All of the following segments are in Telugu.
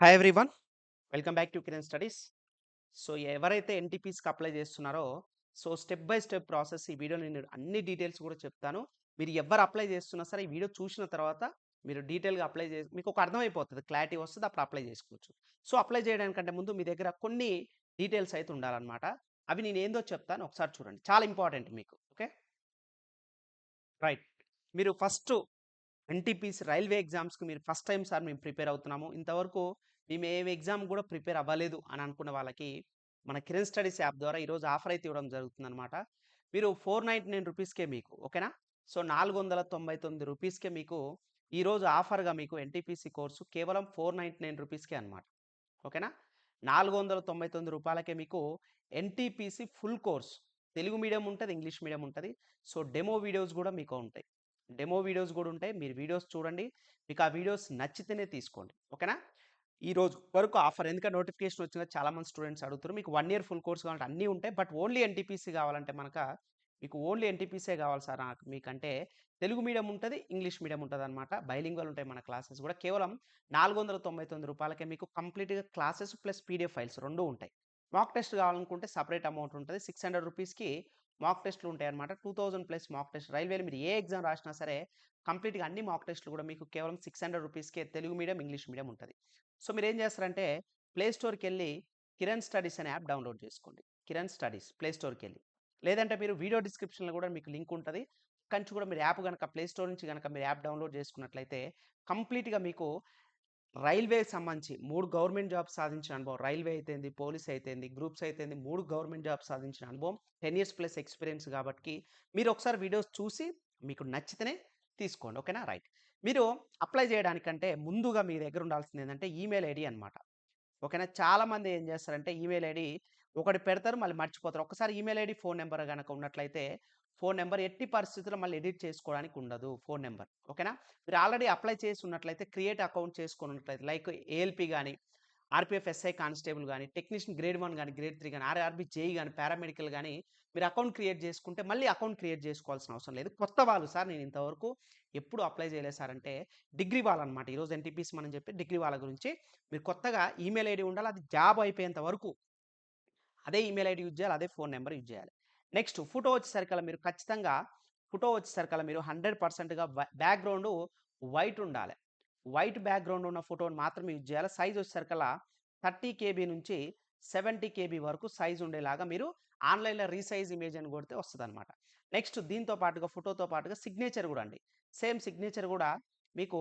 Hi everyone, welcome back to Kiran studies. So ఎవరైతే ఎన్టీపీస్కి అప్లై చేస్తున్నారో స్టెప్ బై స్టెప్ ప్రాసెస్ ఈ వీడియో నేను అన్ని డీటెయిల్స్ కూడా చెప్తాను. మీరు ఎవరు అప్లై చేస్తున్నా సరే ఈ వీడియో చూసిన తర్వాత మీరు డీటెయిల్గా అప్లై చేసి మీకు ఒక అర్థమైపోతుంది, క్లారిటీ వస్తుంది, అప్పుడు అప్లై చేసుకోవచ్చు. సో అప్లై చేయడానికంటే ముందు మీ దగ్గర కొన్ని డీటెయిల్స్ అయితే ఉండాలన్నమాట. అవి నేను ఏందో చెప్తాను, ఒకసారి చూడండి, చాలా ఇంపార్టెంట్ మీకు. Okay, right. మీరు ఫస్ట్ ఎన్టీపీసీ రైల్వే ఎగ్జామ్స్కి మీరు ఫస్ట్ టైం సార్ మేము ప్రిపేర్ అవుతున్నాము, ఇంతవరకు మేము ఏ ఎగ్జామ్ కూడా ప్రిపేర్ అవ్వలేదు అని అనుకున్న వాళ్ళకి మన కిరణ్ స్టడీస్ యాప్ ద్వారా ఈరోజు ఆఫర్ అయితే ఇవ్వడం జరుగుతుంది అనమాట. మీరు 499 రూపీస్కే మీకు, ఓకేనా, సో 499 రూపీస్కే మీకు ఈరోజు ఆఫర్గా మీకు ఎన్టీపీసీ కోర్సు కేవలం 499 రూపీస్కే అనమాట. ఓకేనా, 499 రూపాయలకే మీకు NTPC full course, Telugu medium ఉంటుంది, ఇంగ్లీష్ మీడియం ఉంటుంది. సో డెమో వీడియోస్ కూడా మీకు ఉంటాయి, మీరు వీడియోస్ చూడండి, మీకు ఆ వీడియోస్ నచ్చితేనే తీసుకోండి. ఓకేనా, ఈ రోజు వరకు ఆఫర్, ఎందుకంటే నోటిఫికేషన్ వచ్చింది, చాలా మంది స్టూడెంట్స్ అడుగుతారు మీకు 1 ఇయర్ ఫుల్ కోర్స్ కావాలంటే అన్నీ ఉంటాయి, బట్ ఓన్లీ ఎన్టీపీసీ కావాలంటే మీకు ఓన్లీ ఎన్టీపీసీ కావాలి సార్ నాకు, మీకంటే తెలుగు మీడియం ఉంటుంది, ఇంగ్లీష్ మీడియం ఉంటుంది అనమాట, బైలింగ్వల్ ఉంటాయి మన క్లాసెస్ కూడా. కేవలం 499 రూపాయలకే మీకు కంప్లీట్గా క్లాసెస్ ప్లస్ పీడిఎఫ్ ఫైల్స్ రెండు ఉంటాయి. మాక్ టెస్ట్ కావాలనుకుంటే సపరేట్ అమౌంట్ ఉంటుంది, 600 రూపీస్కి మాక్ టెస్ట్లు ఉంటాయి అనమాట. 2000 ప్లస్ మాక్ టెస్ట్, రైల్వేలో మీరు ఏ ఎగ్జామ్ రాసినా సరే కంప్లీట్గా అన్ని మాక్ టెస్ట్లు కూడా మీకు కేవలం 600 రూపీస్కే తెలుగు మీడియం, ఇంగ్లీష్ మీడియం ఉంటుంది. సో మీరు ఏం చేస్తారంటే ప్లే స్టోర్కి వెళ్ళి కిరణ్ స్టడీస్ అనే యాప్ డౌన్లోడ్ చేసుకోండి. కిరణ్ స్టడీస్ ప్లే స్టోర్కి వెళ్ళి, లేదంటే మీరు వీడియో డిస్క్రిప్షన్లో కూడా మీకు లింక్ ఉంటుంది, కంచి కూడా మీరు యాప్ కనుక ప్లే స్టోర్ నుంచి కనుక మీరు యాప్ డౌన్లోడ్ చేసుకున్నట్లయితే కంప్లీట్గా మీకు రైల్వేకి సంబంధించి 3 గవర్నమెంట్ జాబ్స్ సాధించిన అనుభవం, రైల్వే అయితేంది, పోలీస్ అయితేంది, గ్రూప్స్ అయితేంది, 3 గవర్నమెంట్ జాబ్స్ సాధించిన అనుభవం, 10 ఇయర్స్ ప్లస్ ఎక్స్పీరియన్స్ కాబట్టి మీరు ఒకసారి వీడియోస్ చూసి మీకు నచ్చితేనే తీసుకోండి. ఓకేనా, రైట్. మీరు అప్లై చేయడానికంటే ముందుగా మీ దగ్గర ఉండాల్సింది ఏంటంటే ఈమెయిల్ ఐడి అనమాట. ఓకేనా, చాలామంది ఏం చేస్తారంటే ఈమెయిల్ ఐడి ఒకటి పెడతారు, మళ్ళీ మర్చిపోతారు. ఒకసారి ఈమెయిల్ ఐడి ఫోన్ నెంబర్ కనుక ఉన్నట్లయితే ఫోన్ నెంబర్ ఎట్టి పరిస్థితుల్లో మళ్ళీ ఎడిట్ చేసుకోవడానికి ఉండదు ఫోన్ నెంబర్. ఓకేనా, మీరు ఆల్రెడీ అప్లై చేసి ఉన్నట్లయితే క్రియేట్ అకౌంట్ చేసుకుని ఉన్నట్లయితే లైక్ ఏఎల్పి కానీ, ఆర్పిఎఫ్ ఎస్ఐ కానిస్టేబుల్ కానీ, టెక్నీషియన్ గ్రేడ్ 1 కానీ, గ్రేడ్ 3 కానీ, ఆర్ఆర్బి జేఈ కానీ, పారామెడికల్ కానీ మీరు అకౌంట్ క్రియేట్ చేసుకుంటే మళ్ళీ అకౌంట్ క్రియేట్ చేసుకోవాల్సిన అవసరం లేదు. కొత్త వాళ్ళు సార్ నేను ఇంతవరకు ఎప్పుడు అప్లై చేయలేదు సార్ అంటే డిగ్రీ వాళ్ళనమాట. ఈరోజు ఎన్టీపీసీ మనం చెప్పి డిగ్రీ వాళ్ళ గురించి, మీరు కొత్తగా ఈమెయిల్ ఐడి ఉండాలి, అది జాబ్ అయిపోయేంత వరకు అదే ఈమెయిల్ ఐడి యూజ్ చేయాలి, అదే ఫోన్ నెంబర్ యూజ్ చేయాలి. నెక్స్ట్ ఫోటో వచ్చేసరికల్లా మీరు ఖచ్చితంగా ఫోటో వచ్చేసరికల్లా మీరు 100%గా బ్యాక్గ్రౌండ్ వైట్ ఉండాలి. వైట్ బ్యాక్గ్రౌండ్ ఉన్న ఫోటోని మాత్రమే యూజ్ చేయాలి. సైజ్ వచ్చేసరికల్లా 30 కేబీ నుంచి 70 కేబీ వరకు సైజ్ ఉండేలాగా మీరు ఆన్లైన్లో రీసైజ్ ఇమేజ్ అని కొడితే వస్తుంది అనమాట. నెక్స్ట్ దీంతో పాటుగా ఫోటోతో పాటుగా సిగ్నేచర్ కూడా అండి, సేమ్ సిగ్నేచర్ కూడా మీకు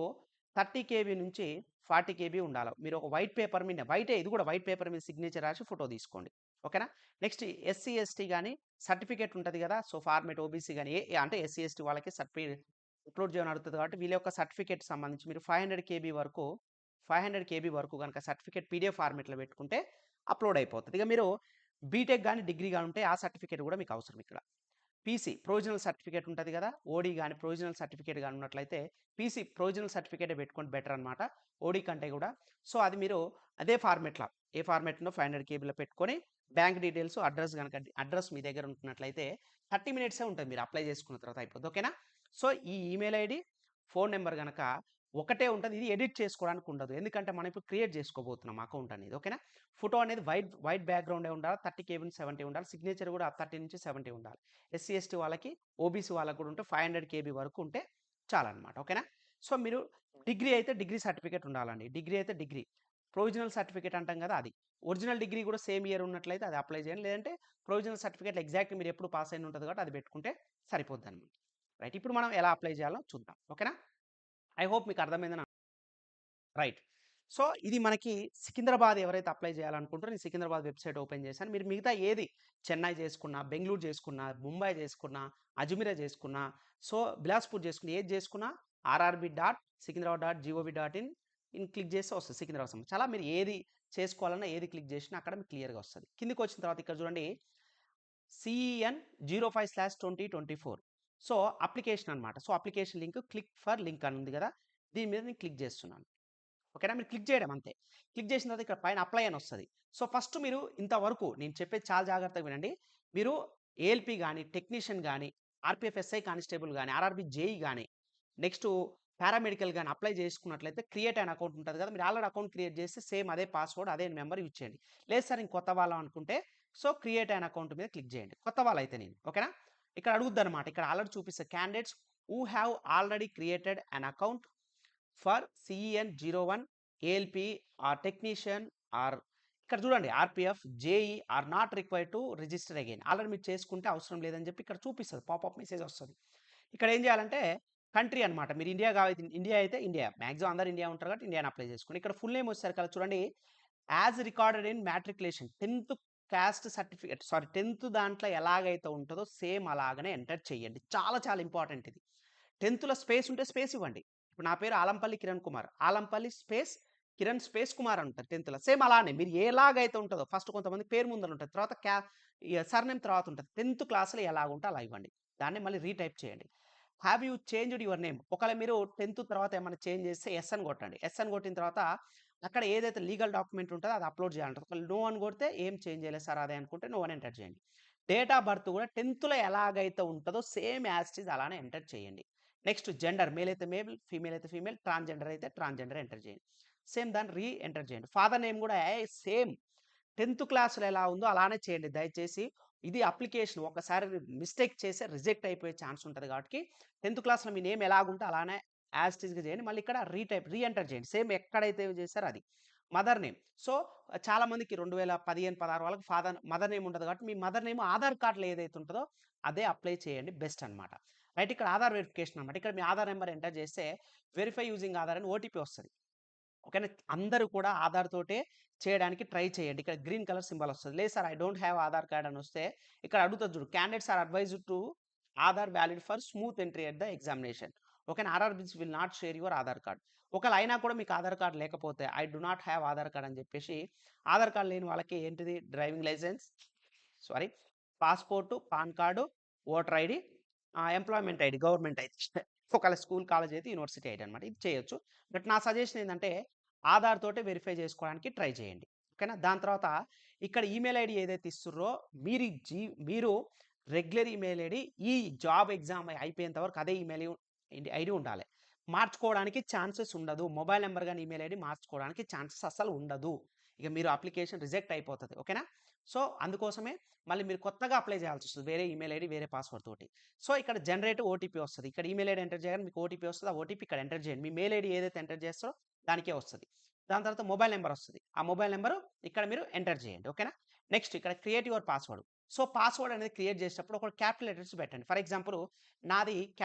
30 కేబీ నుంచి 40 కేబీ ఉండాలి. మీరు ఒక వైట్ పేపర్ మీద, వైటే ఇది కూడా వైట్ పేపర్ మీద సిగ్నేచర్ రాసి ఫోటో తీసుకోండి. ఓకేనా, నెక్స్ట్ ఎస్సీ ఎస్టీ కానీ సర్టిఫికేట్ ఉంటుంది కదా, సో ఫార్మేట్ ఓబీసీ కానీ అంటే ఎస్సీ ఎస్టీ వాళ్ళకి సర్టిఫికేట్ అప్లోడ్ చేయని అడుగుతుంది కాబట్టి వీళ్ళ యొక్క సర్టిఫికేట్ సంబంధించి మీరు 500 కేబీ వరకు కనుక సర్టిఫికేట్ పీడిఎఫ్ ఫార్మేట్లో పెట్టుకుంటే అప్లోడ్ అయిపోతుంది. ఇక మీరు బీటెక్ కానీ డిగ్రీ కానీ ఉంటే ఆ సర్టిఫికేట్ కూడా మీకు అవసరం. ఇక్కడ పీసీ ప్రొవిజనల్ సర్టిఫికేట్ ఉంటుంది కదా, ఓడీ కానీ ప్రొవిజనల్ సర్టిఫికేట్ కానీ ఉన్నట్లయితే పీసీ ప్రొవిజనల్ సర్టిఫికేట్ పెట్టుకోండి బెటర్ అనమాట, ఓడీ కంటే కూడా. సో అది మీరు అదే ఫార్మేట్లో, ఏ ఫార్మేట్ ఉందో 500 కేబీలో పెట్టుకొని బ్యాంక్ డీటెయిల్స్, అడ్రస్ కనుక అడ్రస్ మీ దగ్గర ఉంటున్నట్లయితే 30 మినిట్సే ఉంటుంది, మీరు అప్లై చేసుకున్న తర్వాత అయిపోతుంది. ఓకేనా, సో ఈ ఈమెయిల్ ఐడి, ఫోన్ నెంబర్ కనుక ఒకటే ఉంటుంది, ఇది ఎడిట్ చేసుకోవడానికి ఉండదు, ఎందుకంటే మనం ఇప్పుడు క్రియేట్ చేసుకోబోతున్నాం అకౌంట్ అనేది. ఓకేనా, ఫోటో అనేది వైట్ బ్యాక్గ్రౌండే ఉండాలి, 30 కేబీ నుంచి 70 ఉండాలి, సిగ్నేచర్ కూడా 30 నుంచి 70 ఉండాలి. ఎస్సీ ఎస్టీ వాళ్ళకి, ఓబీసీ వాళ్ళకి కూడా ఉంటే 500 కేబీ వరకు ఉంటే చాలన్నమాట. ఓకేనా, సో మీరు డిగ్రీ అయితే డిగ్రీ సర్టిఫికేట్ ఉండాలండి, డిగ్రీ అయితే డిగ్రీ ప్రొవిజనల్ సర్టిఫికేట్ అంటాం కదా అది, ఒరిజినల్ డిగ్రీ కూడా సేమ్ ఇయర్ ఉన్నట్లయితే అది అప్లై చేయండి, లేదంటే ప్రొవిజనల్ సర్టిఫికేట్ ఎగ్జాక్ట్ మీరు ఎప్పుడు పాస్ అయిన ఉంటుంది కాబట్టి అది పెట్టుకుంటే సరిపోద్ది అనమాట. రైట్, ఇప్పుడు మనం ఎలా అప్లై చేయాలో చూద్దాం. ఓకేనా, ఐ హోప్ మీకు అర్థమైందని. రైట్, సో ఇది మనకి సికింద్రాబాద్ ఎవరైతే అప్లై చేయాలనుకుంటారో నేను సికింద్రాబాద్ వెబ్సైట్ ఓపెన్ చేశాను. మీరు మిగతా ఏది చెన్నై చేసుకున్నా, బెంగళూరు చేసుకున్నా, ముంబై చేసుకున్నా, అజ్మీరా చేసుకున్నా, సో బిలాస్పూర్ చేసుకున్నా, ఏది చేసుకున్నా rrb.sikindrabad.gov.in క్లిక్ చేస్తే వస్తుంది సికింద్రాబాద్ సంబంధించి. చాలా మీరు ఏది చేసుకోవాలన్నా ఏది క్లిక్ చేసినా అక్కడ మీకు క్లియర్గా వస్తుంది. కిందికి వచ్చిన తర్వాత ఇక్కడ చూడండి CEN 05/2024, సో అప్లికేషన్ అనమాట. So application link, click for link అని ఉంది కదా, దీని మీద నేను క్లిక్ చేస్తున్నాను. ఓకేనా, మీరు క్లిక్ చేయడం అంతే. క్లిక్ చేసిన తర్వాత ఇక్కడ పైన అప్లై అని వస్తుంది. సో ఫస్ట్ మీరు ఇంతవరకు నేను చెప్పేది చాలా జాగ్రత్తగా వినండి. మీరు ఏఎల్పి కానీ, టెక్నీషియన్ కానీ, ఆర్పిఎఫ్ ఎస్ఐ కానిస్టేబుల్ కానీ, ఆర్ఆర్బి జేఈ కానీ, నెక్స్ట్ పారామెడికల్ గాని అప్లై చేసుకున్నట్లయితే క్రియేట్ అన్ అకౌంట్ ఉంటది కదా! మీరు ఆల్రెడీ అకౌంట్ క్రియేట్ చేస్తే సేమ్ అదే పాస్వర్డ్, అదే నంబర్ యూజ్ చేయండి. లేదు సార్ ఇంక కొత్త వాళ్ళం అనుకుంటే సో, క్రియేట్ అన్ అకౌంట్ మీద క్లిక్ చేయండి. కొత్త వాళ్ళైతే నేను. ఓకేనా? ఇక్కడ అడుగుద్దనమాట. ఇక్కడ ఆల్రెడీ చూపిస్తా candidates who have already created an account for CEN01 ALP or technician or ఇక్కడ చూడండి RPF, JE are not required to register again. Already మీరు చేసుకుంటే అవసరం లేదని చెప్పి ఇక్కడ చూపిస్తది. పాపప్ మెసేజ్ వస్తది. ఇక్కడ ఏం చేయాలంటే కంట్రీ అనమాట. మీరు ఇండియా అయితే ఇండియా. మాక్సిమం అందరూ ఇండియా ఉంటారు కాబట్టి ఇండియాని అప్లై చేసుకోండి. ఇక్కడ ఫుల్ నేమ్ వచ్చేసరికల్లా చూడండి యాజ్ రికార్డెడ్ ఇన్ మ్యాట్రిక్యులేషన్ 10థ్ కాస్ట్ సర్టిఫికేట్ సారీ 10థ్ దాంట్లో ఎలాగైతే ఉంటదో సేమ్ అలాగనే ఎంటర్ చేయండి. చాలా చాలా ఇంపార్టెంట్ ఇది. 10థ్‌లో స్పేస్ ఉంటే స్పేస్ ఇవ్వండి. ఇప్పుడు నా పేరు ఆలంపల్లి కిరణ్ కుమార్. ఆలంపల్లి స్పేస్ కిరణ్ స్పేస్ కుమార్ అని ఉంటది 10థ్‌లో. సేమ్ అలానే మీరు ఎలాగైతే ఉంటదో ఫస్ట్ కొంతమంది పేరు ముందర ఉంటది. తర్వాత సర్‌నేమ్ తర్వాత ఉంటది. 10థ్ క్లాస్‌లో ఎలాగుంటే అలా ఇవ్వండి. దాన్ని మళ్ళీ రీటైప్ చేయండి. Have you changed your name? ఒకవేళ మీరు 10థ్ తర్వాత ఏమైనా చేంజ్ చేస్తే యెస్ అని కొట్టండి. యెస్ అని కొట్టిన తర్వాత అక్కడ ఏదైతే లీగల్ డాక్యుమెంట్ ఉంటదో అది అప్‌లోడ్ చేయాలంటది. ఒకవేళ నో అని కొడితే ఏం చేంజ్ చేయలేదు సార్ అదే అనుకుంటే నో అని ఎంటర్ చేయండి. డేట్ ఆఫ్ బర్త్ కూడా 10థ్‌లో ఎలాగైతే ఉంటదో సేమ్ యాజ్ ఇట్ ఈజ్ అలానే ఎంటర్ చేయండి. నెక్స్ట్ జెండర్ మేల్ అయితే మేల్, ఫీమేల్ అయితే ఫీమేల్, ట్రాన్స్‌జెండర్ అయితే ట్రాన్స్‌జెండర్ ఎంటర్ చేయండి. సేమ్ దాన్ని ఎంటర్ చేయండి. ఫాదర్ నేమ్ కూడా సేమ్ 10థ్ క్లాస్‌లో ఎలా ఉందో అలానే చేయండి దయచేసి. ఇది అప్లికేషన్ ఒకసారి మిస్టేక్ చేస్తే రిజెక్ట్ అయిపోయే ఛాన్స్ ఉంటది కాబట్టి 10థ్ క్లాస్‌లో మీ నేమ్ ఎలాగుంటే అలానే యాజ్ ఇట్ ఈస్‌గా చేయండి. మళ్ళీ ఇక్కడ రీఎంటర్ చేయండి. సేమ్ ఎక్కడైతే చేసారో అది. Mother name. సో, చాలా మందికి 2015, 16 వాళ్ళకి మదర్ నేమ్ ఉంటది కాబట్టి మీ మదర్ నేమ్ ఆధార్ కార్డ్‌లో ఏదైతే ఉంటదో అదే అప్లై చేయండి బెస్ట్ అన్నమాట. రైట్ ఇక్కడ ఆధార్ వెరిఫికేషన్ అన్నమాట. ఇక్కడ మీ ఆధార్ నంబర్ ఎంటర్ చేస్తే వెరిఫై యూజింగ్ ఆధార్ అని ఓటీపీ వస్తది. ఓకేనా? అందరూ కూడా ఆధార్ తోటే చేయడానికి ట్రై చేయండి. ఇక్కడ గ్రీన్ కలర్ సింబల్ వస్తది. లేదు sir I don't have Aadhaar card అని వస్తే ఇక్కడ అడుగుతది చూడు. Candidates are advised to Aadhaar valid for smooth entry at the examination. ఓకేనా? RRBs will not share your Aadhaar card. ఒకవేళ అయినా కూడా మీకు ఆధార్ కార్డ్ లేకపోతే I do not have Aadhaar card అని చెప్పేసి ఆధార్ కార్డ్ లేని వాళ్ళకి ఏంటిది driving licence sorry passport, PAN card, voter ID, employment ID, government ID. ఒకవేళ స్కూల్, కాలేజ్ అయితే యూనివర్సిటీ ఐడీ అన్నమాట. ఇది చేయొచ్చు. బట్ నా సజెషన్ ఏందంటే ఆధార్ తోటే వెరిఫై చేసుకోవడానికి ట్రై చేయండి. ఓకేనా? దాని తర్వాత ఇక్కడ ఈమెయిల్ ఐడీ ఏదైతే ఇస్తుర్రో మీరు మీరు రెగ్యులర్ ఈమెయిల్ ఐడీ ఈ జాబ్ ఎగ్జామ్ అయిపోయేంత వరకు అదే ఈమెయిల్ ఐడీ ఉండాలి. మార్చుకోవడానికి ఛాన్సెస్ ఉండదు. మొబైల్ నంబర్ గాని, ఈమెయిల్ ఐడీ మార్చుకోవడానికి ఛాన్సెస్ అస్సలు ఉండదు. ఇక మీరు అప్లికేషన్ రిజెక్ట్ అయిపోతది. ఓకేనా? సో, అందుకోసమే మళ్ళీ మీరు కొత్తగా అప్లై చేయాల్సొస్తది. వేరే ఈమెయిల్ ఐడీ, వేరే పాస్వర్డ్ తోటి. సో, ఇక్కడ జనరేట్ ఓటీపీ వస్తది. ఇక్కడ ఈమెయిల్ ఐడీ ఎంటర్ చేయగానే మీకు ఓటీపీ వస్తది. ఆ ఓటీపీ ఇక్కడ ఎంటర్ చేయండి. మీ మెయిల్ ఐడీ ఏదైతే ఎంటర్ చేస్తారో దానికే వస్తది. దాని తర్వాత మొబైల్ నంబర్ వస్తది. ఆ మొబైల్ నంబరు ఇక్కడ మీరు ఎంటర్ చేయండి. ఓకేనా? నెక్స్ట్ ఇక్కడ create your password. So, password అనేది క్రియేట్ చేసేటప్పుడు ఒక క్యాపిటల్ లెటర్స్ పెట్టండి. ఫర్ ఎగ్జాంపుల్ నాది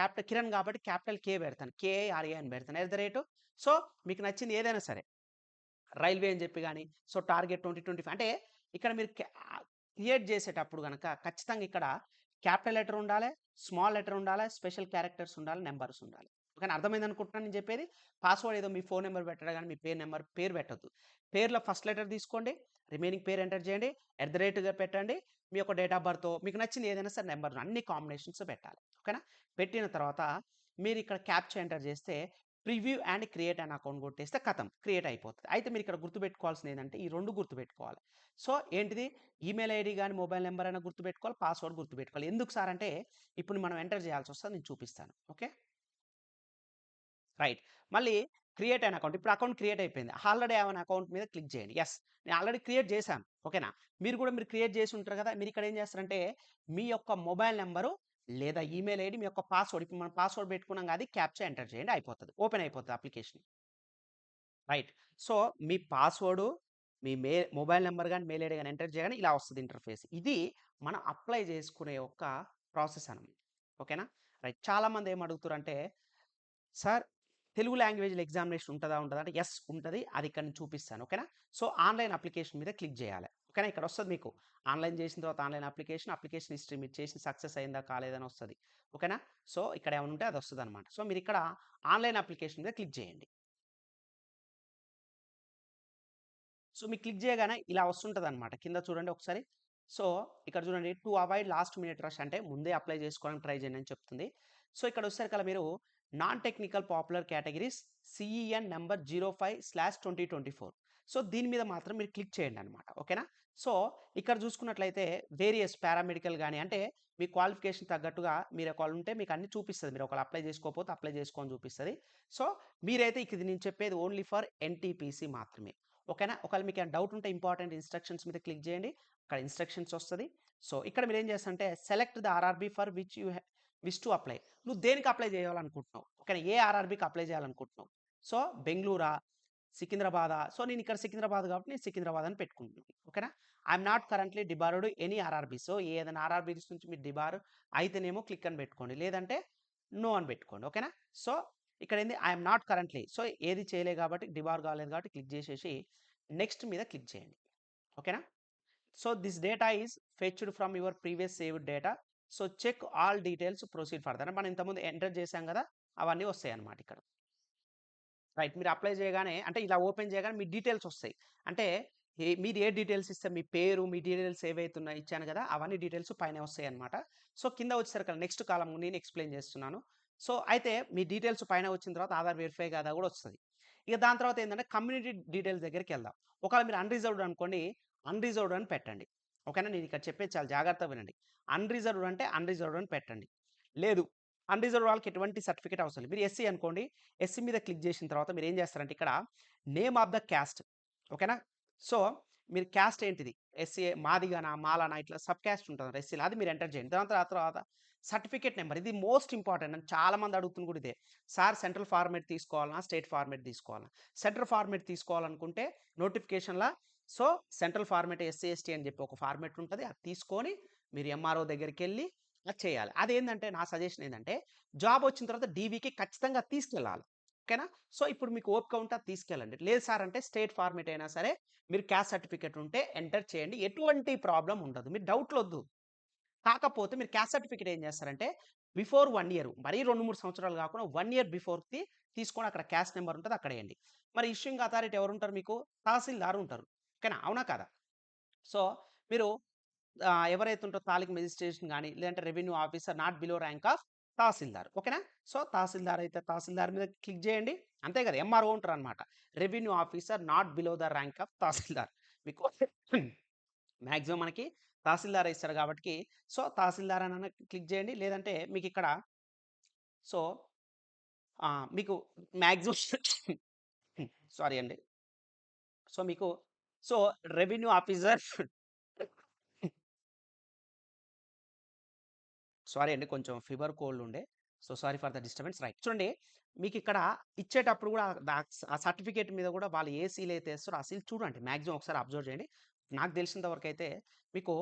కిరణ్ కాబట్టి క్యాపిటల్ కే పెడతాను. కేఆర్ఏ అని పెడతాను. ఎట్ ద రేట్ సో, మీకు నచ్చింది ఏదైనా సరే. రైల్వే అని చెప్పి గాని, సో టార్గెట్ 2025 అంటే ఇక్కడ మీరు క్రియేట్ చేసేటప్పుడు గనక ఖచ్చితంగా ఇక్కడ క్యాపిటల్ లెటర్ ఉండాలె, స్మాల్ లెటర్ ఉండాలె, స్పెషల్ క్యారెక్టర్స్ ఉండాలి, నంబర్స్ ఉండాలి. ఓకేనా? అర్థమైంది అనుకుంటున్నాను నేను చెప్పేది. పాస్వర్డ్ ఏదో మీ ఫోన్ నంబర్ పెట్టడం గాని, మీ పేరు పెట్టొద్దు. పేరులో ఫస్ట్ లెటర్ తీసుకోండి. రిమైనింగ్ పేరు ఎంటర్ చేయండి. ఎట్ ద రేట్‌గా పెట్టండి. మీ యొక్క డేట్ ఆఫ్ బర్త్ మీకు నచ్చింది ఏదైనా సరే నంబర్ అన్ని కాంబినేషన్స్ పెట్టాలి. ఓకేనా? పెట్టిన తర్వాత మీరు ఇక్కడ క్యాప్చా ఎంటర్ చేస్తే preview and create an account కొట్టేస్తే ఖతం క్రియేట్ అయిపోతది. అయితే మీరు ఇక్కడ గుర్తుపెట్టుకోవాల్సింది ఏందంటే ఈ 2 గుర్తుపెట్టుకోవాలి. సో, ఏంటిది ఈమెయిల్ ఐడీ గాని, మొబైల్ నంబర్ అయినా గుర్తుపెట్టుకోవాలి. పాస్వర్డ్ గుర్తుపెట్టుకోవాలి. ఎందుకు సార్ అంటే ఇప్పుడు మనం ఎంటర్ చేయాల్సొస్తది. నేను చూపిస్తాను. ఓకే. రైట్. మళ్ళీ క్రియేట్ అన్ అకౌంట్. ఇప్పుడు అకౌంట్ క్రియేట్ అయిపోయింది. ఆల్రెడీ హావ్ అన్ అకౌంట్ మీద క్లిక్ చేయండి. యెస్. నేను ఆల్రెడీ క్రియేట్ చేశాను. ఓకేనా? మీరు క్రియేట్ చేసి ఉంటారు కదా! మీరు ఇక్కడ ఏం చేస్తారంటే మీ యొక్క మొబైల్ నంబరు లేదా ఈమెయిల్ ఐడీ మీ యొక్క పాస్వర్డ్ ఇప్పుడు మనం పాస్వర్డ్ పెట్టుకున్నాం కదా! అది క్యాప్చా ఎంటర్ చేయండి అయిపోతది. ఓపెన్ అయిపోతది అప్లికేషన్. రైట్. సో, మీ పాస్వర్డు, మీ మొబైల్ నంబర్ గాని, మెయిల్ ఐడీ గాని ఎంటర్ చేయగానే ఇలా వస్తది ఇంటర్ఫేస్. ఇది మనం అప్లై చేసుకునే యొక్క ప్రాసెస్ అన్నమాట. ఓకేనా? రైట్. చాలామంది ఏం అడుగుతుర్రంటే, సార్ తెలుగు లాంగ్వేజ్‌లో ఎగ్జామినేషన్ ఉంటదా? ఉంటదా? అంటే యెస్ ఉంటది. అది ఇక్కడ నేను చూపిస్తాను. ఓకేనా? సో, ఆన్‌లైన్ అప్లికేషన్ మీద క్లిక్ చేయాలి. ఓకేనా? ఇక్కడ వస్తది మీకు. ఆన్‌లైన్ చేసిన తర్వాత ఆన్‌లైన్ అప్లికేషన్ హిస్టరీ మీరు చేసింది సక్సెస్ అయిందా? కాలేదా? అని వస్తది. ఓకేనా? సో, ఇక్కడ ఏమైనా ఉంటే అది వస్తదన్నమాట. సో, మీరిక్కడ ఆన్‌లైన్ అప్లికేషన్ మీద క్లిక్ చేయండి. సో, మీకు క్లిక్ చేయగానే ఇలా వస్తుంటదనమాట. కింద చూడండి ఒకసారి. సో, ఇక్కడ చూడండి to avoid last minute rush అంటే ముందే అప్లై చేసుకోవడానికి ట్రై చేయండి అని చెప్తుంది. సో, ఇక్కడ వచ్చేసరికల్లా మీరు non technical popular categories CEN number 05/2024. So దీని మీద మాత్రం మీరు క్లిక్ చేయండి అనమాట. ఓకేనా? సో ఇక్కడ చూసుకున్నట్లయితే వేరియస్ పారామెడికల్ గాని అంటే మీ క్వాలిఫికేషన్ తగ్గట్టుగా మీరు ఒకవేళ ఉంటే మీకు అన్ని చూపిస్తది. మీరు ఒకవేళ అప్లై చేసుకోకపోతే అప్లై చేసుకోని చూపిస్తది. సో మీరైతే ఇది నేను చెప్పేది ఓన్లీ ఫర్ ఎన్‌టిపిసి మాత్రమే. ఓకేనా? ఒకవేళ మీకు ఏమైనా డౌట్ ఉంటే ఇంపార్టెంట్ ఇన్‌స్ట్రక్షన్స్ మీద క్లిక్ చేయండి. అక్కడ ఇన్‌స్ట్రక్షన్స్ వస్తది. సో ఇక్కడ మీరేం చేస్తారంటే select the RRB for which you wish to apply. నువ్వు దేనికి అప్లై చేయాలనుకుంటున్నావు? ఓకేనా? ఏ ఆర్ఆర్‌బీకి అప్లై చేయాలనుకుంటున్నావు? సో బెంగుళూరా? సికింద్రాబాదా? సో నేను ఇక్కడ సికింద్రాబాద్ కాబట్టి నేను సికింద్రాబాద్ అని పెట్టుకుంటున్నాను. ఓకేనా? I'm not currently debarred any RRB. So ఏదైనా ఆర్ఆర్‌బీస్ నుంచి మీరు డిబార్ అయితేనేమో క్లిక్ అని పెట్టుకోండి. లేదంటే నో అని పెట్టుకోండి. ఓకేనా? సో ఇక్కడ ఏంది ఐఎమ్ నాట్ కరెంట్లీ. సో ఏది చేయలే కాబట్టి డిబార్ కాలేదు కాబట్టి క్లిక్ చేసేసి నెక్స్ట్ మీద క్లిక్ చేయండి. ఓకేనా? So this data is fetched from your previous saved data. So check all details proceed further. మనం ఇంతకుముందు ఎంటర్ చేసాం కదా, అవన్నీ వస్తాయి అన్నమాట ఇక్కడ. రైట్. మీరు అప్లై చేయగానే అంటే ఇలా ఓపెన్ చేయగానే మీ డీటెయిల్స్ వస్తాయి. అంటే మీరు ఏ డీటెయిల్స్ ఇస్తే మీ పేరు, మీ డీటెయిల్స్ ఏవైతే ఉన్నాయో ఇచ్చాను కదా, అవన్నీ డీటెయిల్స్ పైనే వస్తాయన్నమాట. సో కింద వచ్చేసరికి నెక్స్ట్ కాలమ్ నేను ఎక్స్‌ప్లెయిన్ చేస్తున్నాను. సో అయితే మీ డీటెయిల్స్ పైన వచ్చిన తర్వాత ఆధార్ వెరిఫై కదా కూడా వస్తది. ఇక దాని తర్వాత ఏందంటే కమ్యూనిటీ డీటెయిల్స్ దగ్గరికెళ్దాం. ఒకవేళ మీరు అన్‌రిజర్వ్డ్ అనుకోండి, అన్‌రిజర్వ్డ్ అని పెట్టండి. ఓకేనా? నేను ఇక్కడ చెప్పేది చాలా జాగ్రత్తగా వినండి. అన్‌రిజర్వ్డ్ అంటే అన్‌రిజర్వ్డ్ అని పెట్టండి. లేదు అన్‌రిజర్వ్డ్ వాళ్ళకి ఎటువంటి సర్టిఫికేట్ అవసరం లేదు. మీరు ఎస్సీ అనుకోండి, ఎస్సీ మీద క్లిక్ చేసిన తర్వాత మీరు ఏం చేస్తారంటే ఇక్కడ నేమ్ ఆఫ్ ద క్యాస్ట్. ఓకేనా? సో మీరు క్యాస్ట్ ఏంటిది? ఎస్సీ మాదిగనా, మాలానా ఇట్లా సబ్ క్యాస్ట్ ఉంటది ఎస్సీలో అది మీరు ఎంటర్ చేయండి. దాని తర్వాత సర్టిఫికేట్ నెంబర్ ఇది మోస్ట్ ఇంపార్టెంట్ అని చాలా మంది అడుగుతుంది కూడా ఇదే. సార్ సెంట్రల్ ఫార్మాట్ తీసుకోవాలనా? స్టేట్ ఫార్మాట్ తీసుకోవాలనా? సెంట్రల్ ఫార్మాట్ తీసుకోవాలనుకుంటే నోటిఫికేషన్‌లా so central format SC, ST అని చెప్పి ఒక ఫార్మాట్ ఉంటది. అది తీసుకొని మీరు ఎంఆర్ఓ దగ్గరికెళ్లి అది చేయాలి. అదేందంటే నా సజెషన్ ఏందంటే జాబ్ వచ్చిన తర్వాత డీవీకి ఖచ్చితంగా తీసుకెళ్ళాలి. ఓకేనా? సో ఇప్పుడు మీకు ఓపిక ఉంటే అది తీసుకెళ్ళండి. లేదు సార్ అంటే స్టేట్ ఫార్మాట్ అయినా సరే మీరు క్యాస్ట్ సర్టిఫికేట్ ఉంటే ఎంటర్ చేయండి. ఎటువంటి ప్రాబ్లమ్ ఉండదు. మీరు డౌట్‌లొద్దు. కాకపోతే మీరు క్యాస్ట్ సర్టిఫికేట్ ఏం చేస్తారంటే బిఫోర్ 1 ఇయర్ మరీ 2, 3 సంవత్సరాలు కాకుండా 1 ఇయర్ బిఫోర్‌ది తీసుకొని అక్కడ క్యాస్ట్ నంబర్ ఉంటది అక్కడ ఎయండి. మరి ఇష్యూయింగ్ అథారిటీ ఎవరుంటారు మీకు? తహసీల్దార్ ఉంటారు. ఓకేనా? అవునా కాదా? సో మీరు ఎవరైతే ఉంటారో తాలూకా మెజిస్ట్రేషన్ గాని, లేదంటే revenue officer not below rank of tahsildar. ఓకేనా? సో తహసీల్దార్ అయితే తహసీల్దార్ మీద క్లిక్ చేయండి. అంతే కదా! ఎంఆర్ఓ ఉంటారనమాట. Revenue officer not below the rank of tahsildar. మీకు మాక్సిమం మనకి తహసీల్దార్ ఇస్తారు కాబట్టి, సో తహసీల్దార్ అనన్నా క్లిక్ చేయండి. లేదంటే మీకిక్కడ సో మీకు మాక్సిమం సారీ అండి. సో మీకు సో రెవెన్యూ ఆఫీసర్ సారీ అండి. కొంచెం ఫీవర్, కోల్డ్ ఉండే. So sorry for the disturbance. Right. చూడండి మీకిక్కడ ఇచ్చేటప్పుడు గూడా ఆ సర్టిఫికేట్ మీద గూడా వాళ్ళు ఏ సీల్ అయితే ఏస్తారో ఆ సీల్ చూడండి. మాక్సిమం ఒకసారి అబ్జర్వ్ చేయండి. నాకు తెలిసినంత వరకైతే మీకు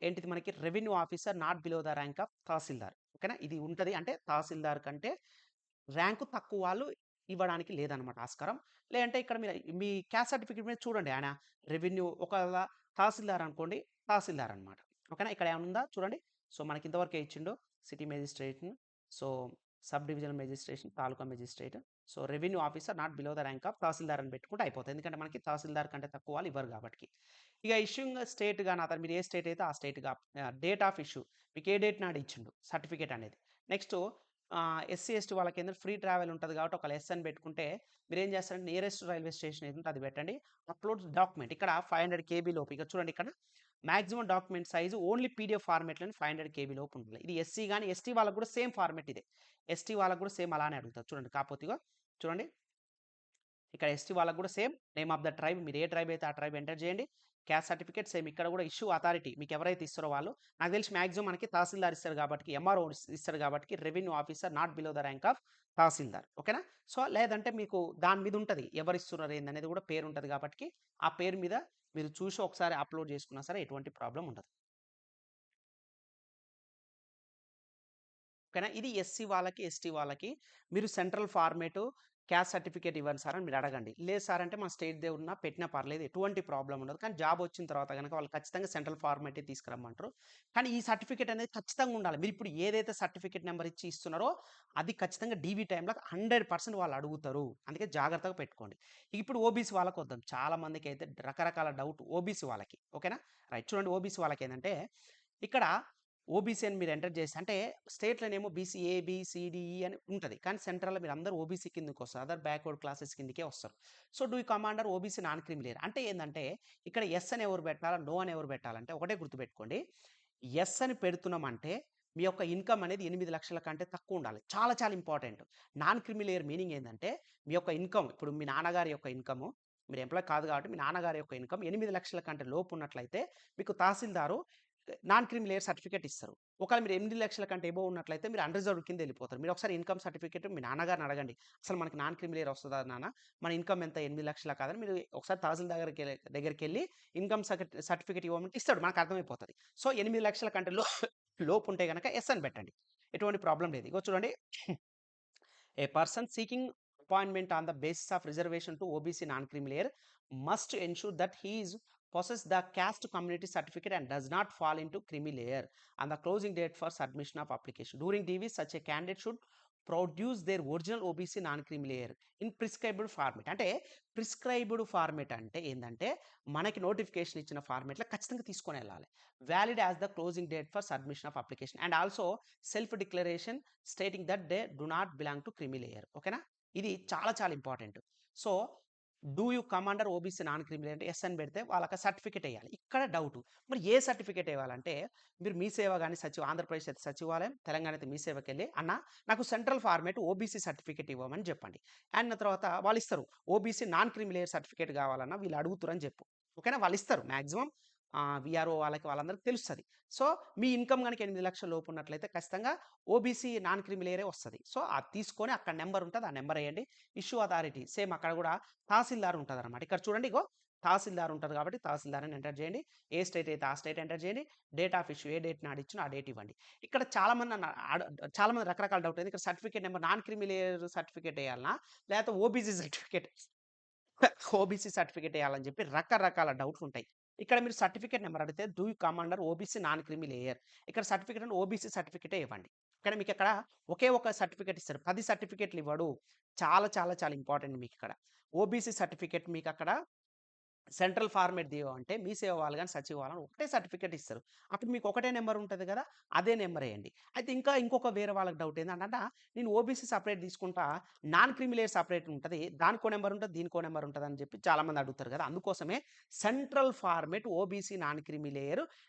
ఏంటిది మనకి revenue officer not below the rank of tahsildar. ఓకేనా? ఇది ఉంటది. అంటే తహసీల్దార్ కంటే ర్యాంకు తక్కువ వాళ్ళు ఇవ్వడానికి లేదనమాట ఆస్కారం. లేదంటే ఇక్కడ మీరు మీ క్యాస్ట్ సర్టిఫికేట్ మీద చూడండి. ఆయన రెవెన్యూ ఒకవేళ తహసీల్దార్ అనుకోండి, తహసీల్దార్ అనమాట. ఓకేనా? ఇక్కడ ఏమన్నా ఉందా చూడండి. సో మనకి ఇంతవరకే ఇచ్చిండు. City magistrate, so sub divisional magistrate, taluka magistrate, so revenue officer not below the rank of tahsildar అని పెట్టుకుంటే అయిపోతుంది. ఎందుకంటే మనకి తహసీల్దార్ కంటే తక్కువ వాళ్ళు ఇవ్వరు కాబట్టి. ఇక ఇష్యూయింగ్ స్టేట్ గాని అతను మీరు ఏ స్టేట్ అయితే ఆ స్టేట్‌గా డేట్ ఆఫ్ ఇష్యూ మీకు ఏ డేట్ నాడు ఇచ్చిండు సర్టిఫికేట్ అనేది. నెక్స్ట్ ఎస్సీ, ఎస్టీ వాళ్ళకేందంటే ఫ్రీ ట్రావెల్ ఉంటది కాబట్టి ఒక ఎస్ అని పెట్టుకుంటే మీరేం చేస్తారంటే నియరెస్ట్ రైల్వే స్టేషన్ ఏదుంటే అది పెట్టండి. అప్‌లోడ్ డాక్యుమెంట్ ఇక్కడ 500 కేబీ లోపు ఇక చూడండి ఇక్కడ maximum document size only PDF ఫార్మాట్‌లోనే 500 కేబీ లోపు ఉండాలి. ఇది ఎస్సీ గాని, ఎస్టీ వాళ్ళకి కూడా సేమ్ ఫార్మాట్ ఇదే. ఎస్టీ వాళ్ళకి కూడా సేమ్ అలానే అడుగుతారు. చూడండి కాకపోతే ఇగో చూడండి ఇక్కడ ఎస్టీ వాళ్ళకి కూడా same name of the tribe మీరు ఏ ట్రైబ్ అయితే ఆ ట్రైబ్ ఎంటర్ చేయండి. క్యాస్ట్ సర్టిఫికేట్ సేమ్ ఇక్కడ కూడా ఇష్యూ అథారిటీ మీకు ఎవరైతే ఇస్తారో వాళ్ళు నాకు తెలిసి మాక్సిమం మనకి తహసీల్దార్ ఇస్తారు కాబట్టి ఎంఆర్ఓ ఇస్తారు కాబట్టి revenue officer not below the rank of tahsildar. ఓకేనా? సో లేదంటే మీకు దాని మీద ఉంటది. ఎవరు ఇస్తున్నారు ఏందనేది కూడా పేరు ఉంటది కాబట్టి ఆ పేరు మీద మీరు చూసి ఒకసారి అప్‌లోడ్ చేసుకున్నా సరే ఎటువంటి ప్రాబ్లమ్ ఉండదు. ఓకేనా? ఇది ఎస్సీ వాళ్ళకి, ఎస్టీ వాళ్ళకి మీరు సెంట్రల్ ఫార్మేటు, క్యాస్ట్ సర్టిఫికేట్ ఇవ్వండి సార్ అని మీరు అడగండి. లేదు సార్ అంటే మన స్టేట్‌దే ఉన్నా పెట్టినా పర్లేదు. ఎటువంటి ప్రాబ్లమ్ ఉండదు. కానీ జాబ్ వచ్చిన తర్వాత గనక వాళ్ళు ఖచ్చితంగా సెంట్రల్ ఫార్మాటే తీసుకురమ్మంటారు. కానీ ఈ సర్టిఫికేట్ అనేది ఖచ్చితంగా ఉండాలి. మీరు ఇప్పుడు ఏదైతే సర్టిఫికేట్ నంబర్ ఇచ్చి ఇస్తున్నారో అది ఖచ్చితంగా డీవీ టైమ్‌లో 100% వాళ్ళు అడుగుతారు. అందుకే జాగ్రత్తగా పెట్టుకోండి. ఇప్పుడు ఓబీసీ వాళ్ళకి వద్దాం. చాలా మందికైతే రకరకాల డౌట్ ఓబీసీ వాళ్ళకి. ఓకేనా? రైట్. చూడండి ఓబీసీ వాళ్ళకేందంటే ఇక్కడ ఓబీసీ అని మీరు ఎంటర్ చేసి అంటే స్టేట్‌లోనేమో BC A, B, C, D, ఈ అని ఉంటది. కానీ సెంట్రల్‌లో మీరందరూ ఓబీసీ కిందకొస్తారు. అదర్ బ్యాక్వర్డ్ క్లాసెస్ కిందకే వస్తారు. So, do you come under OBC non creamy layer. అంటే ఏందంటే ఇక్కడ యెస్ అని ఎవరు పెట్టాలా? నో అని ఎవరు పెట్టాలంటే ఒకటే గుర్తుపెట్టుకోండి. యెస్ అని పెడుతున్నామంటే మీ యొక్క ఇన్‌కమ్ అనేది 8,00,000 కంటే తక్కువుండాలి. చాలా చాలా important. Non creamy layer meaning ఏందంటే మీ యొక్క ఇన్‌కమ్ ఇప్పుడు మీ నాన్నగారి యొక్క ఇన్‌కము మీరు ఎంప్లాయ్ కాదు కాబట్టి మీ నాన్నగారి యొక్క ఇన్‌కమ్ 8,00,000 కంటే లోపు ఉన్నట్లయితే మీకు tahsildar non creamy layer certificate ఇస్తారు. ఒకవేళ మీరు 8,00,000 కంటే అబోవ్ ఉన్నట్లయితే మీరు అన్‌రిజర్వ్డ్ కింద ఎళ్ళిపోతారు. మీరు ఒకసారి ఇన్‌కమ్ సర్టిఫికేట్ మీ నాన్నగారిని అడగండి. అసలు మనకి నాన్ క్రీమీ లేయర్ వస్తదా నాన్న? మన ఇన్‌కమ్ ఎంత 8,00,000 కాదని మీరు ఒకసారి తహసీల్దార్ దగ్గరికెళ్ళి ఇన్‌కమ్ సర్టిఫికేట్ ఇవ్వమంటే ఇస్తాడు. మనకు అర్థమైపోతది. సో, 8,00,000 కంటే లోపు ఉంటే గనక యెస్ అని పెట్టండి. ఎటువంటి ప్రాబ్లమ్ లేదు. ఇగో చూడండి. A person seeking appointment on the basis of reservation to OBC non-creamy layer must ensure that he is possess the caste community certificate and does not fall into creamy layer on the closing date for submission of application. During DV, such a candidate should produce their original OBC non-creamy layer in prescribed format. అంటే ప్రిస్క్రైబ్డ్ ఫార్మేట్ అంటే ఏందంటే మనకి నోటిఫికేషన్ ఇచ్చిన ఫార్మేట్లో ఖచ్చితంగా తీసుకొని వెళ్ళాలి. Valid as the closing date for submission of application and also self declaration stating that they do not belong to creamy layer. ఓకేనా? ఇది చాలా చాలా important. So, do you come under OBC non creamy layer అంటే యెస్ అని పెడితే వాళ్ళకి సర్టిఫికేట్ ఎయ్యాలి. ఇక్కడ డౌటు. మరి ఏ సర్టిఫికేట్ ఇవ్వాలంటే మీరు మీ సేవ గాని ఆంధ్రప్రదేశ్ అయితే సచివాలయం, తెలంగాణ అయితే మీ సేవకెళ్ళి అన్న నాకు సెంట్రల్ ఫార్మాట్ ఓబీసీ సర్టిఫికేట్ ఇవ్వమని చెప్పండి. అండ్ తర్వాత వాళ్ళిస్తారు. OBC non creamy layer certificate కావాలన్నా వీళ్ళు అడుగుతురని చెప్పు. ఓకేనా? వాళ్ళిస్తారు మాక్సిమం వీఆర్ఓ వాళ్ళందరికి తెలుస్తది. సో, మీ ఇన్‌కమ్ గనుక 8,00,000 లోపు ఉన్నట్లయితే ఖచ్చితంగా ఓబీసీ నాన్ క్రీమీ లేయరే వస్తది. సో, అది తీసుకొని అక్కడ నంబర్ ఉంటది. ఆ నంబర్ ఎయండి. ఇష్యూ అథారిటీ సేమ్ అక్కడ కూడా తహసీల్దార్ ఉంటదనమాట. ఇక్కడ చూడండి ఇగో తహసీల్దార్ ఉంటది కాబట్టి తహసీల్దార్ అని ఎంటర్ చేయండి. ఏ స్టేట్ అయితే ఆ స్టేట్ ఎంటర్ చేయండి. Date of issue A date నాడు ఇచ్చినో ఆ డేట్ ఇవ్వండి. ఇక్కడ చాలామంది రకరకాల డౌట్ ఉంది. ఇక్కడ certificate number non creamy layer certificate ఎయాలనా? లేకపోతే ఓబీసీ సర్టిఫికేట్ ఓబీసీ సర్టిఫికేట్ ఎయాలని చెప్పి రకరకాల డౌట్లుంటాయి. ఇక్కడ మీరు సర్టిఫికేట్ నంబర్ అడిగితే do you come under OBC non creamy layer. ఇక్కడ సర్టిఫికేట్ అంటే ఓబీసీ సర్టిఫికేటే ఇవ్వండి. కానీ మీకిక్కడ ఒకే ఒక సర్టిఫికేట్ ఇస్తారు. 10 సర్టిఫికేట్‌లు ఇవ్వడు. చాలా చాలా చాలా ఇంపార్టెంట్ మీకిక్కడ. ఓబీసీ సర్టిఫికేట్ మీకక్కడ సెంట్రల్ ఫార్మాట్ అంటే మీ సేవ వాళ్ళు గాని, సచివాలయం ఒకటే సర్టిఫికేట్ ఇస్తారు. అప్పుడు మీకు ఒకటే నంబర్ ఉంటది గదా! అదే నంబర్ ఎయండి. అయితే ఇంకొక వేరే వాళ్ళకి డౌట్ ఏందంటే నేను ఓబీసీ సెపరేట్ తీసుకుంటా. నాన్ క్రీమీ లేయర్ సెపరేట్ ఉంటది. దానికో నంబర్ ఉంటది. దీనికో నంబర్ ఉంటదని చెప్పి చాలామంది అడుగుతారు గదా! అందుకోసమే central format OBC non creamy layer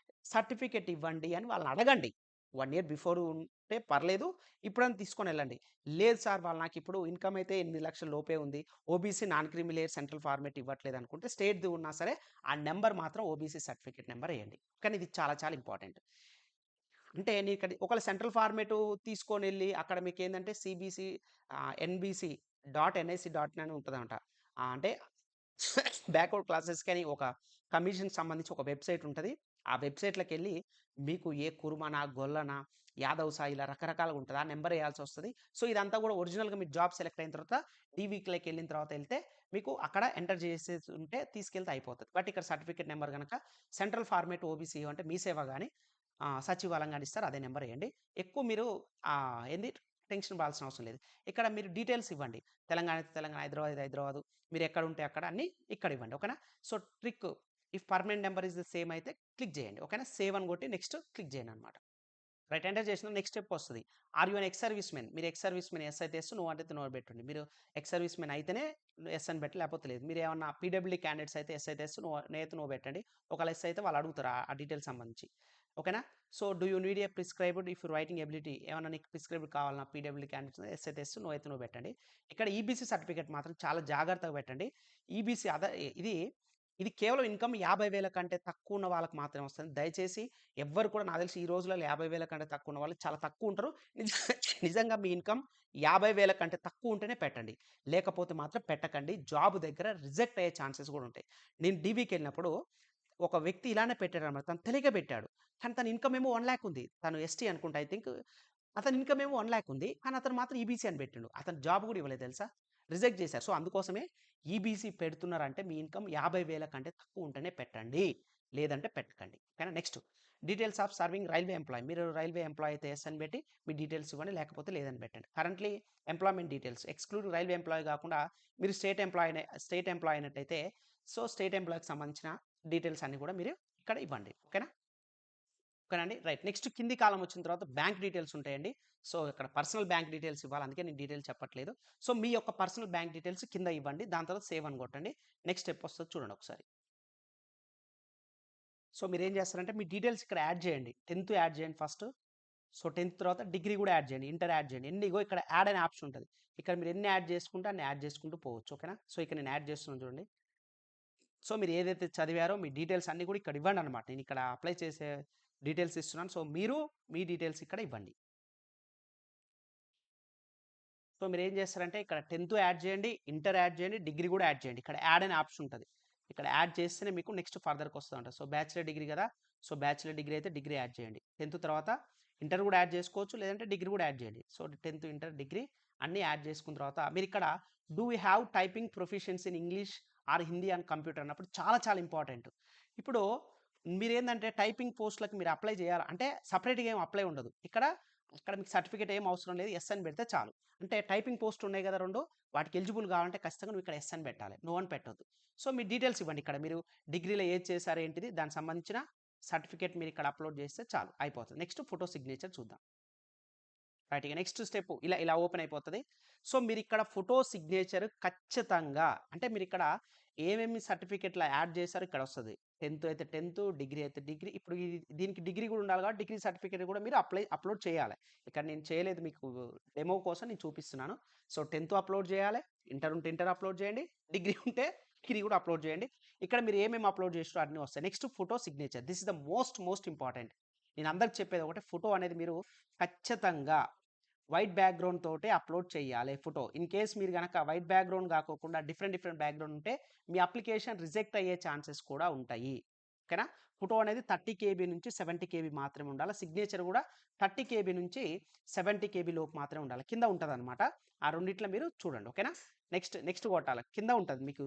certificate ఇవ్వండి అని వాళ్ళని అడగండి. 1 ఇయర్ బిఫోర్ ఉంటే పర్లేదు. ఇప్పుడైనా తీసుకొనెళ్ళండి. లేదు సార్ వాళ్ళు నాకిప్పుడు ఇన్‌కమ్ అయితే 8,00,000 లోపే ఉంది. OBC non creamy layer central format ఇవ్వట్లేదు అనుకుంటే స్టేట్‌ది ఉన్నా సరే ఆ నంబర్ మాత్రం ఓబీసీ సర్టిఫికేట్ నంబర్ ఎయండి. కానీ ఇది చాలా చాలా ఇంపార్టెంట్. అంటే నీకది ఒకవేళ సెంట్రల్ ఫార్మాట్ తీసుకొనెళ్ళి అక్కడ మీకేందంటే CBC NBC dot NIC dot in అని ఉంటదంట. అంటే బ్యాక్వర్డ్ క్లాసెస్‌కి అని ఒక కమిషన్‌కి సంబంధించి ఒక వెబ్‌సైట్ ఉంటది. ఆ వెబ్‌సైట్‌లోకెళ్ళి మీకు ఏ కుర్మనా, గొల్లనా, యాదవ్సా ఇలా రకరకాలుగా ఉంటది. ఆ నంబర్ ఎయాల్సొస్తది. సో, ఇదంతా గూడా ఒరిజినల్‌గా మీరు జాబ్ సెలెక్ట్ అయిన తర్వాత డీవీక్‌లోకెళ్ళిన తర్వాత ఎళ్తే మీకు అక్కడ ఎంటర్ చేసేసి ఉంటే తీసుకెళ్తే అయిపోతది. బట్ ఇక్కడ సర్టిఫికేట్ నంబర్ గనక సెంట్రల్ ఫార్మాట్ ఓబీసీ అంటే మీ సేవ గాని, సచివాలయం గాని ఇస్తారు. అదే నంబర్ ఎయండి. ఎక్కువ మీరు ఏంది టెన్షన్ పడాల్సిన అవసరం లేదు. ఇక్కడ మీరు డీటెయిల్స్ ఇవ్వండి. తెలంగాణ అయితే తెలంగాణ, హైదరాబాద్ అయితే హైదరాబాదు. మీరెక్కడుంటే అక్కడ అన్నీ ఇక్కడ ఇవ్వండి. ఓకేనా? So, tick if permanent number is the same అయితే క్లిక్ జేయండి. ఓకేనా? సేవ్ అని కొట్టి నెక్స్ట్ క్లిక్ చేయండనమాట. రైట్ ఎంటర్ చేసిన నెక్స్ట్ స్టెప్ వస్తది. Are you an ex service men? మీరు ఎక్స్ సర్వీస్ మెన్ యెస్ అయితే యెస్. నో అంటే నో పెట్టండి. మీరు ఎక్స్ సర్వీస్ మెన్ అయితేనే యెస్ అని పెట్టండి. లేకపోతే లేదు. మీరేమన్నా పీడబ్ల్యూడీ క్యాండిడేట్స్ అయితే యెస్ అయితే యెస్. నో అయితే నో పెట్టండి. ఒకవేళ యెస్ అయితే వాళ్ళు అడుగుతారు ఆ డీటెయిల్స్ సంబంధించి. ఓకేనా? So, do you need a prescribed if writing ability ఏమన్నా నీకు ప్రిస్క్రైబ్డ్ కావాలన్నా పీడబ్ల్యూడీ క్యాండిడేట్స్ యెస్ అయితే యెస్. నో అయితే నో పెట్టండి. ఇక్కడ ఈబీసీ సర్టిఫికేట్ మాత్రం చాలా జాగ్రత్తగా పెట్టండి. ఈబీసీ ఇది ఇది కేవలం ఇన్‌కమ్ 50,000 కంటే తక్కువ ఉన్న వాళ్ళకి మాత్రమే వస్తది. దయచేసి ఎవ్వరు కూడా నాకు తెలిసి ఈ రోజులలో 50,000 కంటే తక్కువ ఉన్న వాళ్ళు చాలా తక్కువుంటారు. నిజంగా మీ ఇన్‌కమ్ 50,000 కంటే తక్కువుంటేనే పెట్టండి. లేకపోతే మాత్రం పెట్టకండి. జాబ్ దగ్గర రిజెక్ట్ అయ్యే ఛాన్సెస్ గూడా ఉంటాయి. నేను డీవీకెళ్ళినప్పుడు ఒక వ్యక్తి ఇలానే పెట్టాడన్నమాట. తను తెలియక పెట్టాడు. కానీ తన ఇన్‌కమ్ ఏమో 1,00,000 ఉంది. తను ఎస్టీ అనుకుంటా ఐ థింక్. అతని ఇన్‌కమ్ ఏమో 1,00,000 ఉంది. కానీ అతను మాత్రం ఈబీసీ అని పెట్టిండు. అతను జాబ్ గూడా ఇవ్వలేదు తెలుసా? రిజెక్ట్ చేశారు. సో, అందుకోసమే ఈబీసీ పెడుతున్నారంటే మీ ఇన్‌కమ్ 50,000 కంటే తక్కువ ఉంటేనే పెట్టండి. లేదంటే పెట్టకండి. ఓకేనా? Next details of serving railway employee. మీరు రైల్వే ఎంప్లాయీ అయితే యెస్ అని పెట్టి మీ డీటెయిల్స్ ఇవ్వండి. లేకపోతే లేదని పెట్టండి. Currently employment details excluding railway employee కాకుండా మీరు స్టేట్ ఎంప్లాయీ అయినట్టయితే సో, స్టేట్ ఎంప్లాయీకి సంబంధించిన డీటెయిల్స్ అన్నీ కూడా మీరు ఇక్కడ ఇవ్వండి. ఓకేనా? ఓకేనండి. రైట్. నెక్స్ట్ కింది కాలం వచ్చిన తర్వాత బ్యాంక్ డీటెయిల్స్ ఉంటాయండి. సో, ఇక్కడ పర్సనల్ బ్యాంక్ డీటెయిల్స్ ఇవ్వాలి. అందుకే నేను డీటెయిల్స్ చెప్పట్లేదు. సో, మీ యొక్క పర్సనల్ బ్యాంక్ డీటెయిల్స్ కింద ఇవ్వండి. దాని తర్వాత సేవ్ అని కొట్టండి. నెక్స్ట్ స్టెప్ వస్తది చూడండి ఒకసారి. సో, మీరేం చేస్తారంటే మీ డీటెయిల్స్ ఇక్కడ యాడ్ చేయండి. 10థ్ యాడ్ చేయండి ఫస్ట్. సో, 10థ్ తర్వాత డిగ్రీ కూడా యాడ్ చేయండి. ఇంటర్ యాడ్ చేయండి. ఇగో ఇక్కడ యాడ్ అనే ఆప్షన్ ఉంటది. ఇక్కడ మీరు ఎన్ని యాడ్ చేసుకుంటే అన్ని యాడ్ చేసుకుంటూ పోవచ్చు. ఓకేనా? సో, ఇక్కడ నేను యాడ్ చేస్తున్నాను చూడండి. సో, మీరు ఏదైతే చదివారో మీ డీటెయిల్స్ అన్నీ కూడా ఇక్కడ ఇవ్వండన్నమాట. నేను ఇక్కడ అప్లై చేసే డీటెయిల్స్ ఇస్తున్నాను. సో, మీరు మీ డీటెయిల్స్ ఇక్కడ ఇవ్వండి. సో, మీరేం చేస్తారంటే ఇక్కడ 10థ్ యాడ్ చేయండి, ఇంటర్ యాడ్ చేయండి, డిగ్రీ కూడా యాడ్ చేయండి. ఇక్కడ యాడ్ అనే ఆప్షన్ ఉంటది. ఇక్కడ యాడ్ చేస్తేనే మీకు నెక్స్ట్ ఫర్దర్‌కి వస్తదంట. సో, బ్యాచిలర్ డిగ్రీ కదా! సో, బ్యాచిలర్ డిగ్రీ అయితే డిగ్రీ యాడ్ చేయండి. 10థ్ తర్వాత ఇంటర్ కూడా యాడ్ చేసుకోవచ్చు. లేదంటే డిగ్రీ కూడా యాడ్ చేయండి. సో, 10థ్, ఇంటర్, డిగ్రీ అన్నీ యాడ్ చేసుకున్న తర్వాత మీరిక్కడ do you have typing proficiency in English or Hindi and computer అన్నప్పుడు చాలా చాలా ఇంపార్టెంట్. ఇప్పుడు మీరేందంటే టైపింగ్ పోస్ట్‌లకి మీరు అప్లై చేయాలి. అంటే సెపరేట్‌గా ఏం అప్లై ఉండదు. ఇక్కడ మీకు సర్టిఫికేట్ ఏం అవసరం లేదు. యెస్ అని పెడితే చాలు. అంటే టైపింగ్ పోస్ట్ ఉన్నాయి కదా 2 వాటికి ఎలిజిబుల్ కావాలంటే ఖచ్చితంగా నువ్వు ఇక్కడ యెస్ అని పెట్టాలి. నో అని పెట్టొద్దు. సో, మీ డీటెయిల్స్ ఇవ్వండి. ఇక్కడ మీరు డిగ్రీలో ఏది చేశారు ఏంటిది దానికి సంబంధించిన సర్టిఫికేట్ మీరు ఇక్కడ అప్లోడ్ చేస్తే చాలు అయిపోతుంది. నెక్స్ట్ ఫోటో సిగ్నేచర్ చూద్దాం. రైట్. ఇక నెక్స్ట్ స్టెప్ ఇలా ఓపెన్ అయిపోతది. సో, మీరిక్కడ ఫోటో సిగ్నేచర్ ఖచ్చితంగా అంటే మీరిక్కడ ఏమేమి సర్టిఫికేట్‌లు యాడ్ చేశారో ఇక్కడ వస్తది. 10థ్ అయితే 10థ్, డిగ్రీ అయితే డిగ్రీ. ఇప్పుడు దీనికి డిగ్రీ కూడా ఉండాలి కాబట్టి డిగ్రీ సర్టిఫికేట్ కూడా మీరు అప్లోడ్ చేయాలి. ఇక్కడ నేను చేయలేదు మీకు డెమో కోసం నేను చూపిస్తున్నాను. సో, 10థ్ అప్లోడ్ చేయాలి. ఇంటర్ ఉంటే ఇంటర్ అప్లోడ్ చేయండి. డిగ్రీ ఉంటే డిగ్రీ కూడా అప్లోడ్ చేయండి. ఇక్కడ మీరు ఏమేమి అప్లోడ్ చేసిరో అన్నీ వస్తాయి. Next photo signature. This is the most important. నేను అందరికి చెప్పేది ఒకటే ఫోటో అనేది మీరు ఖచ్చితంగా వైట్ బ్యాక్‌గ్రౌండ్ తోటే అప్లోడ్ చేయాలి ఫోటో. ఇన్ కేస్ మీరు గనక వైట్ బ్యాక్‌గ్రౌండ్ గాకోకుండా డిఫరెంట్ బ్యాక్‌గ్రౌండ్ ఉంటే మీ అప్లికేషన్ రిజెక్ట్ అయ్యే ఛాన్సెస్ కూడా ఉంటాయి. ఓకేనా? ఫోటో అనేది 30 కేబీ నుంచి 70 కేబీ మాత్రమే ఉండాలి. సిగ్నేచర్ గూడా 30 కేబీ నుంచి 70 కేబీ లోపు మాత్రమే ఉండాలి. కింద ఉంటదనమాట. ఆ రెండిట్లో మీరు చూడండి. ఓకేనా? నెక్స్ట్ కొట్టాలి. కింద ఉంటది మీకు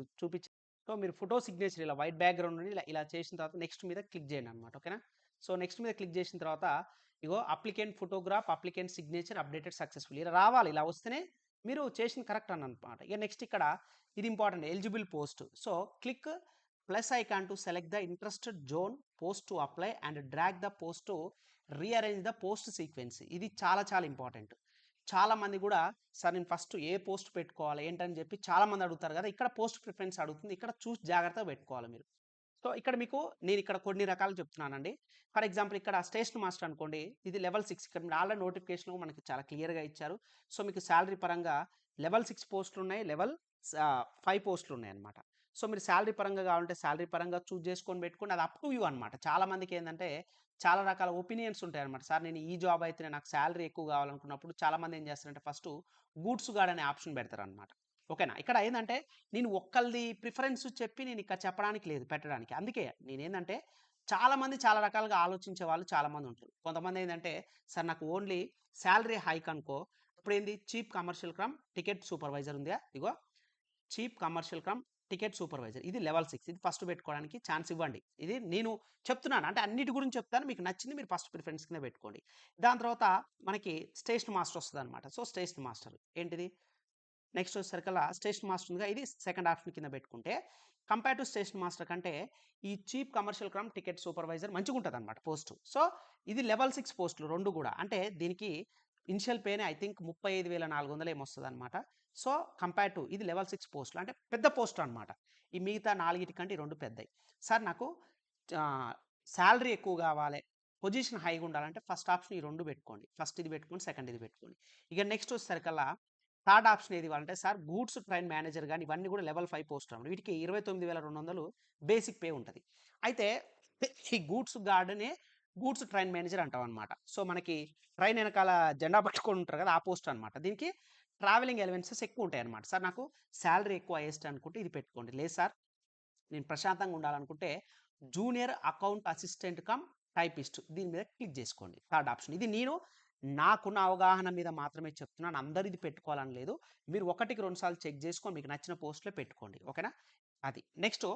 సో, మీరు ఫోటో సిగ్నేచర్ ఇలా వైట్ బ్యాక్‌గ్రౌండ్ నుండి ఇలా చేసిన తర్వాత నెక్స్ట్ మీద క్లిక్ చేయండనమాట. ఓకేనా? సో, నెక్స్ట్ మీద క్లిక్ చేసిన తర్వాత ఇగో applicant photograph, applicant signature updated successfully ఇలా రావాలి. ఇలా వస్తేనే మీరు చేసింది కరెక్ట్ అనమాట. ఇక నెక్స్ట్ ఇక్కడ ఇది important eligible post. So, click plus icon to select the interested zone post to apply and drag the post to rearrange the post sequence. ఇది చాలా చాలా ఇంపార్టెంట్. చాలా మంది కూడా సార్ నేను ఫస్ట్ ఏ పోస్ట్ పెట్టుకోవాలి ఏంటని చెప్పి చాలా మంది అడుగుతారు కదా! ఇక్కడ పోస్ట్ ప్రిఫరెన్స్ అడుగుతుంది. ఇక్కడ చూసి జాగ్రత్తగా పెట్టుకోవాలి మీరు. సో, ఇక్కడ మీకు నేనిక్కడ కొన్ని రకాలు చెప్తున్నానండి. ఫర్ ఎగ్జాంపుల్ ఇక్కడ స్టేషన్ మాస్టర్ అనుకోండి. ఇది లెవెల్ 6 ఇక్కడ మీరు ఆల్రెడీ నోటిఫికేషన్‌లో మనకి చాలా క్లియర్‌గా ఇచ్చారు. సో, మీకు సాలరీ పరంగా లెవెల్ 6 పోస్టులున్నాయి. లెవెల్ 5 పోస్టులున్నాయన్నమాట. సో, మీరు సాలరీ పరంగా కావాలంటే సాలరీ పరంగా చూజ్ చేసుకొని పెట్టుకోండి. అది అప్ టు యూ అనమాట. చాలా మందికేందంటే చాలా రకాల ఒపీనియన్స్ ఉంటాయన్నమాట. సార్ నేను ఈ జాబ్ అయితేనే నాకు సాలరీ ఎక్కువ కావాలనుకున్నప్పుడు చాలామంది ఏం చేస్తారంటే ఫస్టు గూడ్స్ గార్డ్ అనే ఆప్షన్ పెడతారన్నమాట. ఓకేనా? ఇక్కడ ఏందంటే నేను ఒక్కళ్ళది ప్రిఫరెన్స్ చెప్పి నేను ఇక్కడ చెప్పడానికి లేదు పెట్టడానికి. అందుకే నేనేందంటే చాలామంది చాలా రకాలుగా ఆలోచించే వాళ్ళు చాలామంది ఉంటారు. కొంతమంది ఏందంటే సార్ నాకు ఓన్లీ సాలరీ హైక్ అనుకో ఇప్పుడేంది chief commercial cum ticket supervisor ఉందా? ఇగో chief commercial cum ticket supervisor ఇది లెవెల్ 6 ఇది ఫస్ట్ పెట్టుకోవడానికి ఛాన్స్ ఇవ్వండి. ఇది నేను చెప్తున్నాను. అంటే అన్నిటి గురించి చెప్తాను. మీకు నచ్చింది మీరు ఫస్ట్ ప్రిఫరెన్స్ కింద పెట్టుకోండి. దాని తర్వాత మనకి స్టేషన్ మాస్టర్ వస్తదనమాట. సో, స్టేషన్ మాస్టర్ ఏంటిది? నెక్స్ట్ వచ్చేసరికల్లా స్టేషన్ మాస్టర్ ఉందిగా ఇది సెకండ్ ఆప్షన్ కింద పెట్టుకుంటే కంపేర్ టు స్టేషన్ మాస్టర్ కంటే ఈ చీఫ్ కమర్షియల్ క్రమ్ టికెట్ సూపర్వైజర్ మంచిగుంటదనమాట పోస్ట్. సో, ఇది లెవెల్ 6 పోస్టులు 2 గూడా. అంటే దీనికి ఇనిషియల్ పేనే ఐ థింక్ 35,400 ఏమో వస్తదనమాట. సో, కంపేర్ టు ఇది లెవెల్ 6 పోస్టులు అంటే పెద్ద పోస్ట్ అనమాట. ఈ మిగతా 4 కంటే ఈ 2 పెద్దయి. సార్ నాకు సాలరీ ఎక్కువ గావాలే, పొజిషన్ హైగా ఉండాలంటే ఫస్ట్ ఆప్షన్ ఈ 2 పెట్టుకోండి. ఫస్ట్ ఇది పెట్టుకోండి, సెకండ్ ఇది పెట్టుకోండి. ఇక నెక్స్ట్ వచ్చేసరికల్లా థర్డ్ ఆప్షన్ ఏది ఇవ్వాలంటే సార్ గూడ్స్ ట్రైన్ మేనేజర్ గాని ఇవన్నీ కూడా లెవెల్ 5 పోస్ట్ అన్నమాట. వీటికి 29,200 బేసిక్ పే ఉంటది. అయితే ఈ గూడ్స్ గార్డ్‌నే గూడ్స్ ట్రైన్ మేనేజర్ అంటామన్నమాట. సో, మనకి ట్రైన్ ఎనకాల జెండా పట్టుకొని ఉంటారు కదా! ఆ పోస్ట్ అన్నమాట. దీనికి ట్రావెలింగ్ అలవెన్సెస్ ఎక్కువ ఉంటాయన్నమాట. సార్ నాకు సాలరీ ఎక్కువ హైయెస్ట్ అనుకుంటే ఇది పెట్టుకోండి. లేదు సార్ నేను ప్రశాంతంగా ఉండాలనుకుంటే junior account assistant cum typist దీని మీద క్లిక్ చేసుకోండి. Third option. ఇది నేను నాకున్న అవగాహన మీద మాత్రమే చెప్తున్నాను. అందరూ ఇది పెట్టుకోవాలని లేదు. మీరు ఒకటికి 2 సార్లు చెక్ చేసుకొని మీకు నచ్చిన పోస్ట్‌లో పెట్టుకోండి. ఓకేనా? అది. Next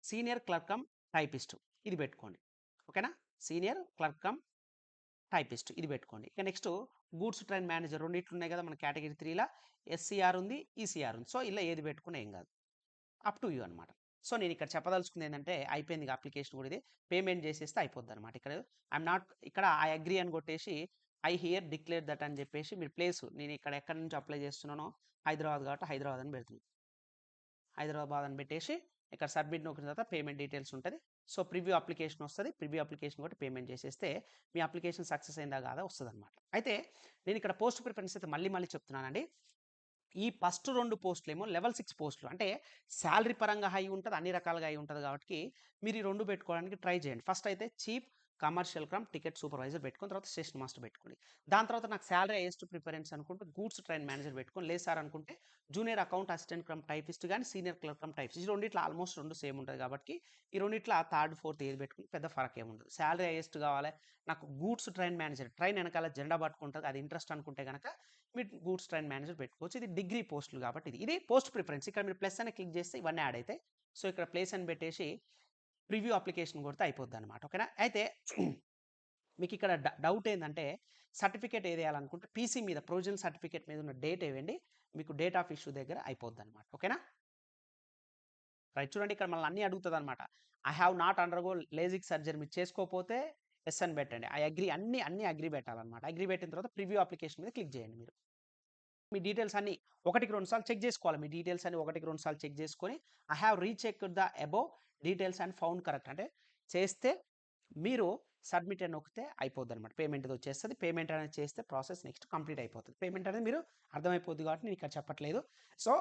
senior clerk cum typist ఇది పెట్టుకోండి. ఓకేనా? సీనియర్ క్లర్క్ కమ్ టైపిస్ట్ ఇది పెట్టుకోండి. ఇక నెక్స్ట్ గూడ్స్ ట్రైన్ మేనేజర్ రెండిట్లు ఉన్నాయి కదా! మన కేటగిరీ 3లా ఎస్‌సీఆర్ ఉంది, ఈసీఆర్ ఉంది. సో, ఇలా ఏది పెట్టుకున్నా ఏం కాదు. అప్ టు యూ అనమాట. సో నేను ఇక్కడ చెప్పదలుచుకుంది ఏంటంటే అయిపోయింది అప్లికేషన్ కూడా ఇది పేమెంట్ చేసేస్తే అయిపోద్ది అనమాట. ఇక్కడ ఐఎమ్ నాట్ ఇక్కడ ఐ అగ్రీ అని కొట్టేసి ఐ హియర్ డిక్లేర్ దట్ అని చెప్పేసి మీరు ప్లేస్ నేను ఇక్కడ ఎక్కడి నుంచి అప్లై చేస్తున్నానో హైదరాబాద్ కాబట్టి హైదరాబాద్ అని పెడుతుంది. హైదరాబాద్ అని పెట్టేసి ఇక్కడ సబ్మిట్ నొక్కిన తర్వాత పేమెంట్ డీటెయిల్స్ ఉంటుంది. సో ప్రివ్యూ అప్లికేషన్ వస్తుంది. ప్రివ్యూ అప్లికేషన్ కూడా పేమెంట్ చేసేస్తే మీ అప్లికేషన్ సక్సెస్ అయిందా కాదా వస్తుంది అనమాట. అయితే నేను ఇక్కడ పోస్ట్ ప్రిఫరెన్స్ అయితే మళ్ళీ చెప్తున్నానండి. ఈ ఫస్ట్ 2 పోస్టులు ఏమో లెవెల్ 6 పోస్టులు అంటే శాలరీ పరంగా హై ఉంటుంది, అన్ని రకాలుగా హై ఉంటుంది కాబట్టి మీరు ఈ 2 పెట్టుకోవడానికి ట్రై చేయండి. ఫస్ట్ అయితే చీఫ్ కమర్షియల్ క్రమ్ టికెట్ సూపర్వైజర్ పెట్టుకుని తర్వాత స్టేషన్ మాస్టర్ పెట్టుకోండి. దాని తర్వాత నాకు శాలరీ హైయెస్ట్ ప్రిఫరెన్స్ అనుకుంటే గూడ్స్ ట్రైన్ మేనేజర్ పెట్టుకొని, లేదు సార్ అనుకుంటే జూనియర్ అకౌంట్ అసిస్టెంట్ క్రమ్ టైపిస్ట్ కానీ సీనియర్ క్లర్క్ క్రమ్ టైపిస్ట్ ఈ రెండిట్లో ఆల్మోస్ట్ 2 సేమ్ ఉంటుంది కాబట్టి ఈ రెండిట్లో థర్డ్ ఫోర్త్ ఏది పెట్టుకుని పెద్ద ఫరక్ ఏముండదు. శాలరీ హైయెస్ట్ కావాలి నాకు గూడ్స్ ట్రైన్ మేనేజర్ ట్రైన్ వెనకాల జెండా పట్టుకుంటుంది అది ఇంట్రెస్ట్ అనుకుంటే కనుక మీరు గూడ్స్ ట్రైన్ మేనేజర్ పెట్టుకోవచ్చు. ఇది డిగ్రీ పోస్టులు కాబట్టి ఇది పోస్ట్ ప్రిఫరెన్స్. ఇక్కడ మీరు ప్లస్ అని క్లిక్ చేస్తే ఇవన్నీ యాడ్ అవుతాయి. సో ఇక్కడ ప్లేస్ అని పెట్టేసి ప్రివ్యూ అప్లికేషన్ కొడితే అయిపోద్ది అనమాట. ఓకేనా. అయితే మీకు ఇక్కడ డౌట్ ఏంటంటే సర్టిఫికేట్ ఏది వేయాలనుకుంటే పీసీ మీద ప్రొవిజనల్ సర్టిఫికేట్ మీద ఉన్న డేట్ ఏవండి మీకు డేట్ ఆఫ్ ఇష్యూ దగ్గర అయిపోద్ది అనమాట. ఓకేనా. రైట్ చూడండి ఇక్కడ మళ్ళీ అన్నీ అడుగుతుంది అనమాట. I have not undergo LASIK surgery మీరు చేసుకోకపోతే ఎస్ అని పెట్టండి. ఐ అగ్రీ అన్ని అగ్రీ పెట్టాలన్నమాట. అగ్రీ పెట్టిన తర్వాత ప్రివ్యూ అప్లికేషన్ మీద క్లిక్ చేయండి. మీరు మీ డీటెయిల్స్ అన్ని 1-2 సార్లు చెక్ చేసుకోవాలి. మీ డీటెయిల్స్ అన్ని 1-2 సార్లు చెక్ చేసుకొని I have recheck the above details and found correct అంటే చేస్తే మీరు సబ్మిట్ అని నొక్కితే అయిపోద్ది అనమాట. పేమెంట్ వచ్చేస్తుంది. పేమెంట్ అనేది చేస్తే ప్రాసెస్ నెక్స్ట్ కంప్లీట్ అయిపోతుంది. పేమెంట్ అనేది మీరు అర్థమైపోద్ది కాబట్టి నేను ఇక్కడ చెప్పట్లేదు. సో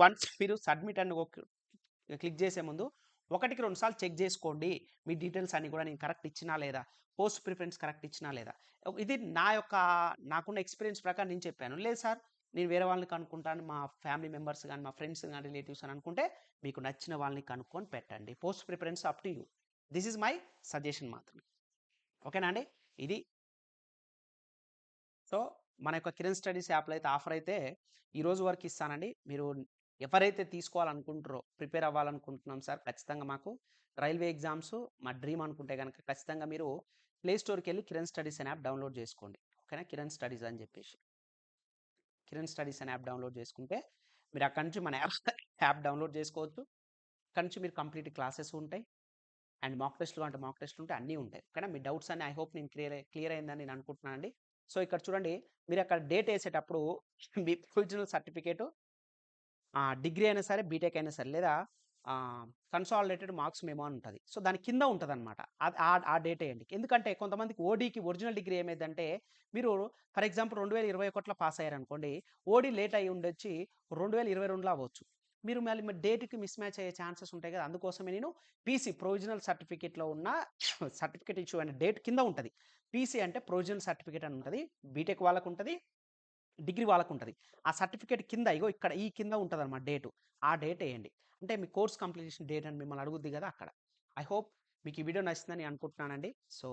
వన్స్ మీరు సబ్మిట్ అని క్లిక్ చేసే ముందు 1-2 సార్లు చెక్ చేసుకోండి. మీ డీటెయిల్స్ అన్ని కూడా నేను కరెక్ట్ ఇచ్చినా లేదా, పోస్ట్ ప్రిఫరెన్స్ కరెక్ట్ ఇచ్చినా లేదా. ఇది నాకున్న ఎక్స్పీరియన్స్ ప్రకారం నేను చెప్పాను. లేదు సార్ నేను వేరే వాళ్ళని కనుక్కుంటాను, మా ఫ్యామిలీ మెంబర్స్ కానీ మా ఫ్రెండ్స్ కానీ రిలేటివ్స్ అని అనుకుంటే మీకు నచ్చిన వాళ్ళని కనుక్కొని పెట్టండి. Post preference up to you. This is my suggestion మాత్రమే. ఓకేనా అండి. ఇది సో మన యొక్క కిరణ్ స్టడీస్ యాప్లో అయితే ఆఫర్ అయితే ఈరోజు వరకు ఇస్తానండి. మీరు ఎవరైతే తీసుకోవాలనుకుంటారో ప్రిపేర్ అవ్వాలనుకుంటున్నాం సార్ ఖచ్చితంగా మాకు రైల్వే ఎగ్జామ్స్ మా డ్రీమ్ అనుకుంటే కనుక ఖచ్చితంగా మీరు ప్లే స్టోర్కి వెళ్ళి కిరణ్ స్టడీస్ అనే యాప్ డౌన్లోడ్ చేసుకోండి. ఓకేనా. కిరణ్ స్టడీస్ అని చెప్పేసి కిరణ్ స్టడీస్ అనే యాప్ డౌన్లోడ్ చేసుకుంటే మీరు అక్కడి నుంచి మన యాప్ డౌన్లోడ్ చేసుకోవచ్చు. అక్కడి నుంచి మీరు కంప్లీట్ క్లాసెస్ ఉంటాయి అండ్ మాక్ టెస్ట్లు అంటే మాక్ టెస్ట్లు ఉంటాయి, అన్నీ ఉంటాయి. ఓకేనా. మీ డౌట్స్ అన్ని ఐ హోప్ నేను క్లియర్ అయిందని నేను అనుకుంటున్నాను అండి. సో ఇక్కడ చూడండి మీరు అక్కడ డేట్ వేసేటప్పుడు మీ ఒరిజినల్ సర్టిఫికేట్ డిగ్రీ అయినా సరే బీటెక్ అయినా సరే లేదా కన్సాలిడేటెడ్ మార్క్స్ మెమో అని ఉంటుంది. సో దాని కింద ఉంటుంది అనమాట. ఆ డేట్ వేయండి. ఎందుకంటే కొంతమందికి ఓడీకి ఒరిజినల్ డిగ్రీ ఏమైందంటే మీరు ఫర్ ఎగ్జాంపుల్ 2021లో పాస్ అయ్యారనుకోండి, ఓడీ లేట్ అయ్యి ఉండొచ్చి 2022లో అవ్వచ్చు. మీరు మళ్ళీ డేట్కి మిస్ మ్యాచ్ అయ్యే ఛాన్సెస్ ఉంటాయి కదా. అందుకోసమే నేను పీసీ ప్రొవిజనల్ సర్టిఫికేట్లో ఉన్న సర్టిఫికేట్ ఇష్యూ అయిన డేట్ కింద ఉంటుంది. పీసీ అంటే ప్రొవిజనల్ సర్టిఫికేట్ అని ఉంటుంది. బీటెక్ వాళ్ళకు ఉంటుంది, డిగ్రీ వాళ్ళకు ఉంటుంది. ఆ సర్టిఫికేట్ కింద ఇగో ఇక్కడ ఈ కింద ఉంటుంది అనమాట డేటు. ఆ డేట్ వేయండి. అంటే మీ కోర్స్ కంప్లీషన్ డేట్ అని మిమ్మల్ని అడుగుద్ది కదా అక్కడ. ఐ హోప్ మీకు ఈ వీడియో నచ్చిందని అనుకుంటున్నానండి. సో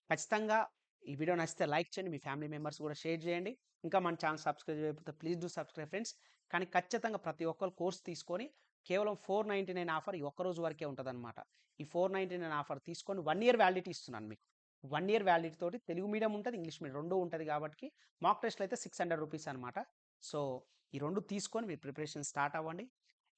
ఖచ్చితంగా ఈ వీడియో నచ్చితే లైక్ చేయండి. మీ ఫ్యామిలీ మెంబర్స్ కూడా షేర్ చేయండి. ఇంకా మన ఛానల్ సబ్స్క్రైబ్ చేయకపోతే ప్లీజ్ డూ సబ్స్క్రైబ్ ఫ్రెండ్స్. కానీ ఖచ్చితంగా ప్రతి ఒక్కరు కోర్స్ తీసుకొని కేవలం 499 ఆఫర్ ఈ ఒక్కరోజు వరకే ఉంటుందన్నమాట. ఈ 499 ఆఫర్ తీసుకొని 1 ఇయర్ వ్యాలిడిటీ ఇస్తున్నాను మీకు. 1 ఇయర్ వ్యాలిడిటీ తోటి తెలుగు మీడియం ఉంటుంది, ఇంగ్లీష్ మీడియం 2 ఉంటుంది కాబట్టి మాక్ టెస్ట్లు అయితే 600 రూపీస్ అనమాట. సో ఈ 2 తీసుకొని మీరు ప్రిపరేషన్ స్టార్ట్ అవ్వండి.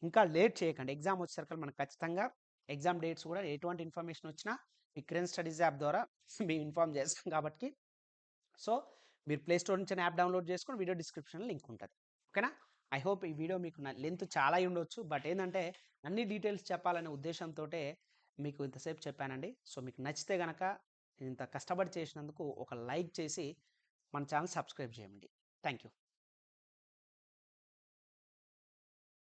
ఇంకా లేట్ చేయకండి. ఎగ్జామ్ వచ్చేసరికి మనకు ఖచ్చితంగా ఎగ్జామ్ డేట్స్ కూడా ఎటువంటి ఇన్ఫర్మేషన్ వచ్చినా ఈ కిరణ్ స్టడీస్ యాప్ ద్వారా మేము ఇన్ఫార్మ్ చేస్తాం కాబట్టి సో మీరు ప్లే స్టోర్ నుంచి యాప్ డౌన్లోడ్ చేసుకొని వీడియో డిస్క్రిప్షన్లో లింక్ ఉంటుంది. ఓకేనా. ఐ హోప్ ఈ వీడియో మీకు లెంత్ చాలా ఉండొచ్చు, బట్ ఏంటంటే అన్ని డీటెయిల్స్ చెప్పాలనే ఉద్దేశంతో మీకు ఇంతసేపు చెప్పానండి. సో మీకు నచ్చితే కనుక ఇంత కష్టపడి చేసినందుకు ఒక లైక్ చేసి మన ఛానల్ సబ్స్క్రైబ్ చేయండి. Thank you.